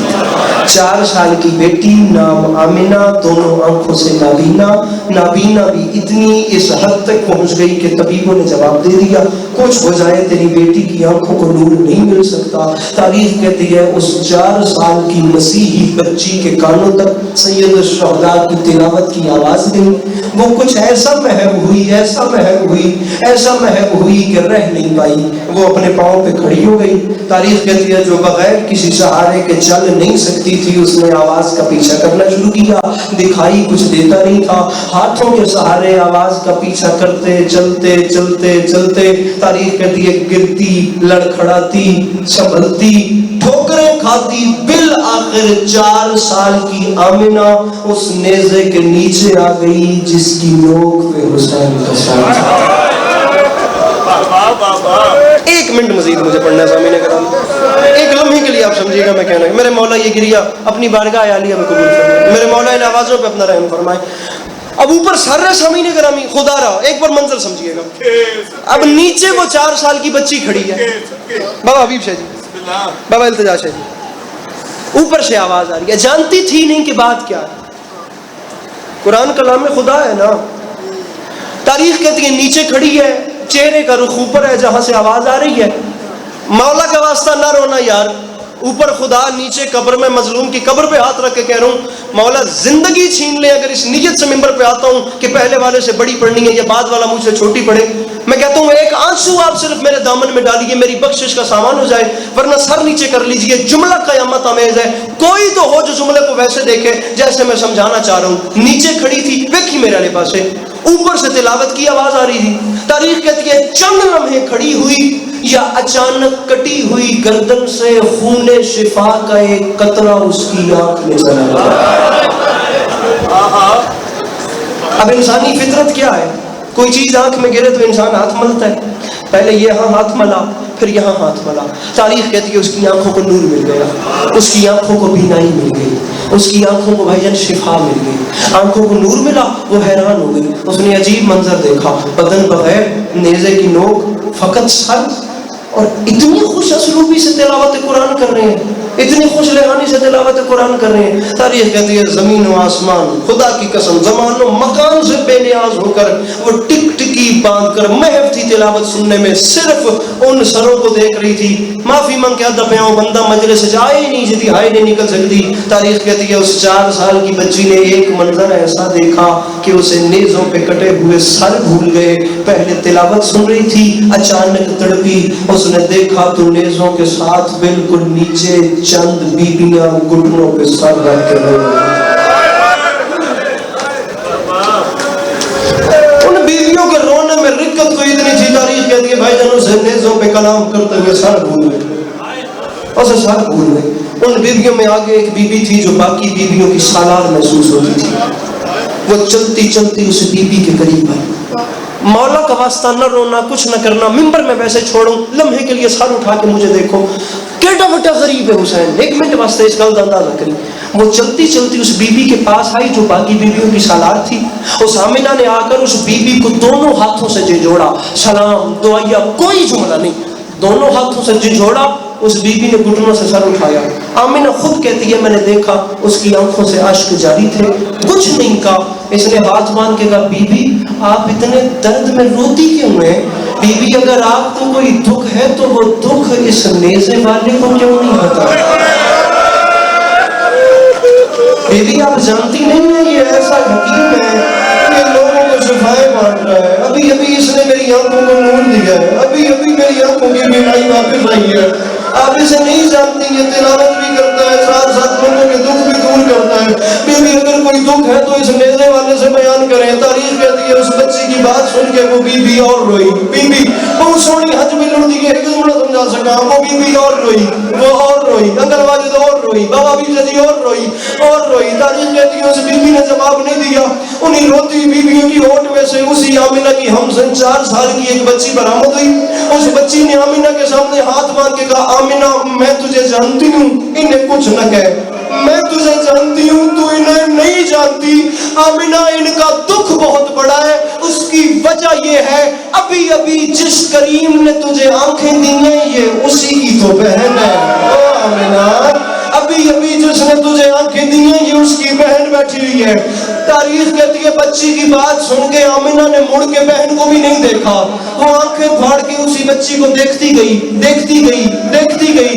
4 سال کی بیٹی, نام آمنہ, دونوں آنکھوں سے نابینا. نابینا بھی اتنی اس حد تک پہنچ گئی کہ طبیبوں نے جواب دے دیا کچھ ہو جائے تیری بیٹی کی آنکھوں کو نور نہیں مل سکتا. تاریخ کہتی ہے اس 4 سال کی مسیحی بچی کے کانوں تک سید الشہداء کی تلاوت کی آواز گئی. وہ کچھ ایسا محب ہوئی, ایسا محب ہوئی, ایسا محب ہوئی کہ رہ نہیں پائی. وہ اپنے پاؤں پہ کھڑی ہو گئی. تاریخ کہتی ہے جو بغیر کسی سہارے کے چل نہیں سکتی تھی, اس نے آواز کا پیچھا کرنا شروع کیا. دکھائی کچھ دیتا نہیں تھا, ہاتھوں کے سہارے آواز کا پیچھا کرتے چلتے چلتے چلتے تاریخ کہتی ہے گرتی, لڑکھڑاتی, سنبھلتی, ٹھوکریں کھاتی, بالآخر 4 سال کی آمنہ اس نیزے کے نیچے آ گئی جس کی نوک پہ حسین کا سر تھا. 1 منٹ مزید مجھے پڑھنا ہے سامعین کرام, 1 لمحے کے لیے آپ سمجھیے گا میں کہنا ہے. میرے مولا یہ گریا اپنی بارگاہ عالیہ میں قبول فرمائے, میرے مولا ان آوازوں پہ اپنا رحم فرمائے. اب اوپر سر ہے سامعین کرامی, خدا رہا ایک بار منظر سمجھیے گا. اب نیچے وہ 4 سال کی بچی کھڑی ہے. بابا حبیب شاہ جی, بابا التجا شاہ جی, اوپر سے آواز آ رہی ہے. جانتی تھی نہیں کہ بات کیا ہے. قرآن کلام میں خدا ہے نا. تاریخ کہتی ہے نیچے کھڑی ہے, چہرے کا رخ اوپر ہے جہاں سے آواز آ رہی ہے. مولا کا واسطہ نہ رونا یار, اوپر خدا, نیچے قبر میں مظلوم کی قبر پہ ہاتھ رکھ کے کہہ رہا ہوں مولا زندگی چھین لے اگر اس نیت سے ممبر پہ آتا ہوں کہ پہلے والے سے بڑی پڑھنی ہے یا بعد والا مجھ سے چھوٹی پڑھے. میں کہتا ہوں ایک آنسو آپ صرف میرے دامن میں ڈالیے, میری بخشش کا سامان ہو جائے, ورنہ سر نیچے کر لیجئے. جملہ قیامت آمیز ہے, کوئی تو ہو جو جملے کو ویسے دیکھے جیسے میں سمجھانا چاہ رہا ہوں. نیچے کھڑی تھی, ویکھی میرے والے پاس سے, اوپر سے تلاوت کی آواز آ رہی تھی. تاریخ کہتی ہے چند لمحے کھڑی ہوئی یا اچانک کٹی ہوئی گردن سے خون شفا کا ایک قطرہ اس کی آنکھ میں چلا گیا. اب انسانی فطرت کیا ہے, کوئی چیز آنکھ میں گرے تو انسان ہاتھ ملتا ہے. پہلے یہاں ہاتھ ملا, پھر یہاں ہاتھ ملا. تاریخ کہتی ہے اس کی آنکھوں کو نور مل گیا, اس کی آنکھوں کو بینائی مل گئی, اس کی آنکھوں کو بھائی جان شفا مل گئی. آنکھوں کو نور ملا, وہ حیران ہو گئی. اس نے عجیب منظر دیکھا, بدن بغیر, نیزے کی نوک, فقط سر, اور اتنی خوش اسلوبی سے تلاوت قرآن کر رہے ہیں, اتنی خوش لہانی سے تلاوت قرآن کر رہے ہیں. تاریخ کہتی ہے زمین و آسمان, خدا کی قسم, زمان و مکان سے بے نیاز ہو کر وہ ٹک ٹکی باندھ کر محو تھی تلاوت سننے میں, صرف ان سروں کو دیکھ رہی تھی. معافی مانگ کے ادب پہ بندہ مجلس سے جائے نہیں جتی, ہائے نہیں نکل سکتی. تاریخ کہتی ہے اس 4 سال کی بچی نے ایک منظر ایسا دیکھا کہ اسے نیزوں پہ کٹے ہوئے سر بھول گئے. پہلے تلاوت سن رہی تھی, اچانک تڑپی, اس نے دیکھا تو نیزوں کے ساتھ بالکل نیچے چند بیبیاں گھٹنوں پہ سر رکھ کے رو رہی تھیں. ان بیویوں کے رونے میں رقت کو اتنی تھی, تاریخ کہتی ہے بھائی جان اسے نیزوں پہ کلام کرتے ہوئے سر بھول گئے, اسے سر بھول گئے. ان بیویوں میں آگے ایک بیوی تھی جو باقی بیویوں کی سالار محسوس ہوتی تھی. وہ چلتی چلتی اس بیوی کے قریب آئی. مولا کا واسطہ نہ رونا, کچھ نہ کرنا, ممبر میں ویسے چھوڑوں, لمحے کے لیے سر اٹھا کے مجھے دیکھو, کیڑا بٹا غریب ہے حسین. 1 منٹ واسطے اس گل کا اندازہ کریں. وہ چلتی چلتی اس بیوی کے پاس آئی جو باقی بیویوں کی سالار تھی. اس آمنہ نے آ کر اس بیوی کو دونوں ہاتھوں سے جھنجھوڑا, سلام, دعائیا, کوئی جملہ نہیں, دونوں ہاتھوں سے جھنجھوڑا. اس بیوی نے گھٹنوں سے سر اٹھایا. آمنہ خود کہتی ہے میں نے دیکھا اس کی آنکھوں سے اشک جاری تھے, کچھ نہیں کہا. اس نے ہاتھ باندھ کے کہا بی بی آپ اتنے درد میں روتی کیوں ہیں؟ بی بی اگر آپ کو کوئی دکھ ہے تو وہ دکھ اس نیزے والے کو کیوں نہیں ہوتا؟ بی بی آپ جانتی نہیں ہیں یہ ایسا حکیم ہے, یہ لوگوں کو شفائیں بانٹ رہا ہے. ابھی ابھی اس نے میری آنکھوں کو نور دیا ہے, ابھی ابھی میری آنکھوں کی بینائی واپس آئی ہے. آپ اسے نہیں جانتی, یہ تلاوت بھی کرتا ہے, ساتھ ساتھ لوگوں کے دکھ بھی دور کرتا ہے. بی بی اگر کوئی دکھ ہے تو اس نیزے والے سے بیان کریں. تاریخ کہتی ہے اس بچی کی بات سن کے وہ بی بی اور روئی. بی بی بہت سونی حج میں لڑتی ہے, ایک جملہ سمجھا سکا. وہ بی بی اور روئی, وہ اور روئی, انکل واجد اور روئی, بابا بھی جدی اور روئی اور روئی. تاریخ کہتی ہے اس بی بی نے جواب نہیں دیا. انہیں روتی بیویوں کی ہوٹ میں سے اسی آمنہ کی ہمسن 4 سال کی ایک بچی برآمد ہوئی. اس بچی نے آمنہ کے سامنے ہاتھ باندھ کے کہا آمنہ میں تجھے جانتی ہوں, انہیں کچھ نہ کہہ. میں تجھے جانتی ہوں, تو انہیں نہیں جانتی. آمنہ ان کا دکھ بہت بڑا ہے, اس کی وجہ یہ ہے ابھی ابھی جس کریم نے تجھے آنکھیں دی ہیں یہ اسی وہ بہن ہے. او آمنہ ابھی ابھی جس نے تجھے آنکھیں دی ہیں یہ اس کی بہن بیٹھی ہوئی ہے. تاریخ کہتی ہے بچی کی بات سن کے آمنہ نے مڑ کے بہن کو بھی نہیں دیکھا. وہ آنکھیں پھاڑ کے اسی بچی کو دیکھتی گئی دیکھتی گئی دیکھتی گئی.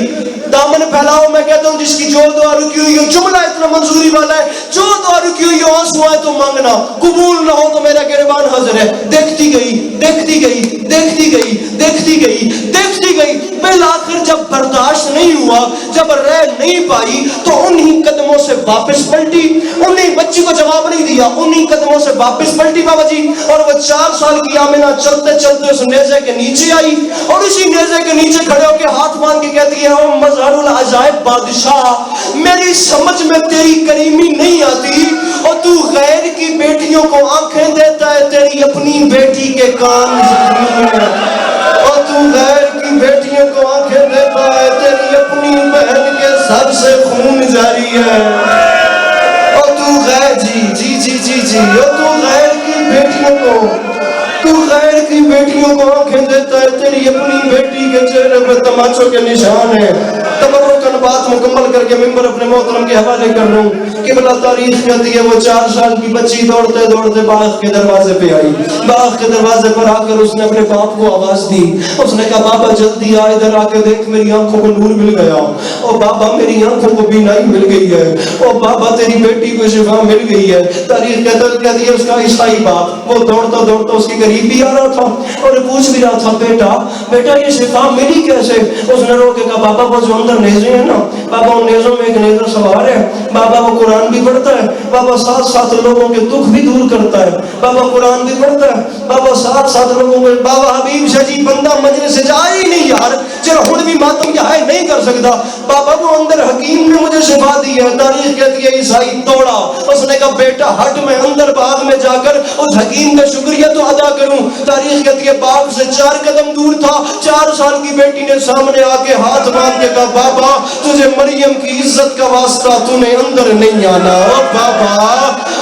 دامن پھیلاؤ میں کہتا ہوں جس کی جو دعا رکی ہوئی ہو, جملہ اتنا منظوری والا ہے, جو دعا رکی ہوئی ہو آنسو آئے تو مانگنا, قبول نہ ہو تو میرا گریبان حاضر ہے. دیکھتی گئی دیکھتی گئی دیکھتی گئی دیکھتی گئی دیکھتی گئی. بالآخر جب برداشت نہیں ہوا, جب رہ نہیں پائی تو انہی قدموں سے واپس پلٹی. انہی بچی کو جواب نہیں دیا, انہی قدموں سے واپس پلٹی بابا جی. اور وہ 4 سال کی آمنہ چلتے چلتے اس نیزے کے نیچے آئی اور اسی نیزے کے نیچے کھڑے ہو کے ہاتھ باندھ کے کہتی ہے او مظہر العجائب بادشاہ, میری سمجھ میں تیری کریمی نہیں آتی اور تو غیر کی بیٹیوں کو آنکھیں دیتا ہے, تیری اپنی بیٹی کے کان زخمی ہیں. اور تو غیر کی بیٹیوں کو آنکھیں دیتا ہے, تیری اپنی بہن کے سر سے خون جاری ہے. اور تو غیر جی اور تو غیر کی بیٹیوں کو آنکھیں دیتا ہے, تیری اپنی بیٹی کے چہرے پر تماچوں کے نشان ہیں. تبرکن بات مکمل کر کے ممبر اپنے محترم کے حوالے کر لوں کہ بلا تاریخ کہتی ہے وہ 4 سال کی بچی دوڑتے دوڑتے باغ کے دروازے پہ آئی. باغ کے دروازے پر آ کر اس نے اپنے باپ کو آواز دی. اس نے کہا بابا جلدی آ, ادھر آ کے دیکھ میری آنکھوں کو نور مل گیا. او بابا میری آنکھوں کو بینائی مل گئی ہے. او بابا تیری بیٹی کو شفا مل گئی ہے. تاریخ کہتی ہے اس کا عیسائی باپ وہ دوڑتا دوڑتا اس کے قریب بھی آ رہا تھا اور پوچھ بھی رہا تھا بیٹا یہ شفا ملی کیسے. اس نے رو کے کہا بابا وہ جو اندر نیزے ہیں نا بابا, ان نیزوں میں ایک نیزہ سوار ہے بابا, وہ قرآن بھی پڑھتا ہے بابا, ساتھ ساتھ لوگوں کے دکھ بھی دور کرتا ہے بابا, قرآن بھی پڑھتا ہے بابا, ساتھ ساتھ لوگوں کے. بابا حبیب شاہ جی بندہ مجلس سے جائے ہی نہیں یار, چلو ہن بھی ماتم یہ ہے نہیں کر سکتا. بابا وہ اندر حکیم نے مجھے شفا دی ہے. تاریخ کہتی ہے عیسائی دوڑا, اس نے کہا بیٹا ہٹ, میں اندر باغ میں جا کر اس حکیم کا شکریہ تو ادا کروں. تاریخ کہتی ہے باغ سے 4 قدم دور تھا, 4 سال کی بیٹی نے سامنے آ کے ہاتھ باندھ کے کہا بابا تجھے مریم کی عزت کا واسطہ تو نے اندر نہیں آنا.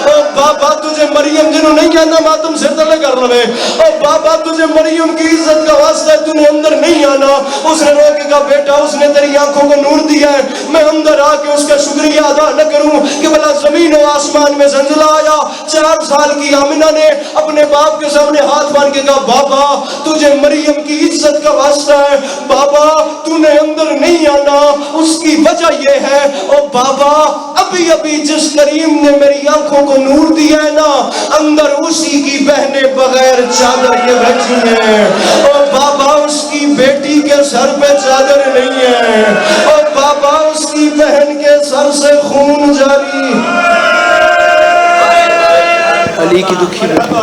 او بابا تجھے مریم جنہوں نہیں آنا ماتم سے تلے کر لے. او بابا تجھے مریم کی عزت کا واسطہ تو نے اندر نہیں آنا. اس نے رو کے کہا بیٹا اس نے تیری آنکھوں کو نور دیا ہے, میں اندر آ کے اس کا شکریہ ادا نہ کروں کہ بلا زمین و آسمان میں زلزلہ آیا. 4 سال کی آمنہ نے اپنے باپ کے سامنے ہاتھ باندھ کے کہا بابا تجھے مریم کی عزت کا واسطہ ہے بابا, تو نے اندر نہیں آنا. اس کی وجہ یہ ہے او بابا ابھی ابھی جس کریم نے میری آنکھوں کو نور دیا ہے نا اندر اسی کی بہنیں بغیر چادر کے بیٹھی ہیں. او بابا اس کی بیٹی کے سر پہ چادر نہیں ہے. او بابا اس کی بہن کے سر سے خون جاری. علی کی دکھی بیٹی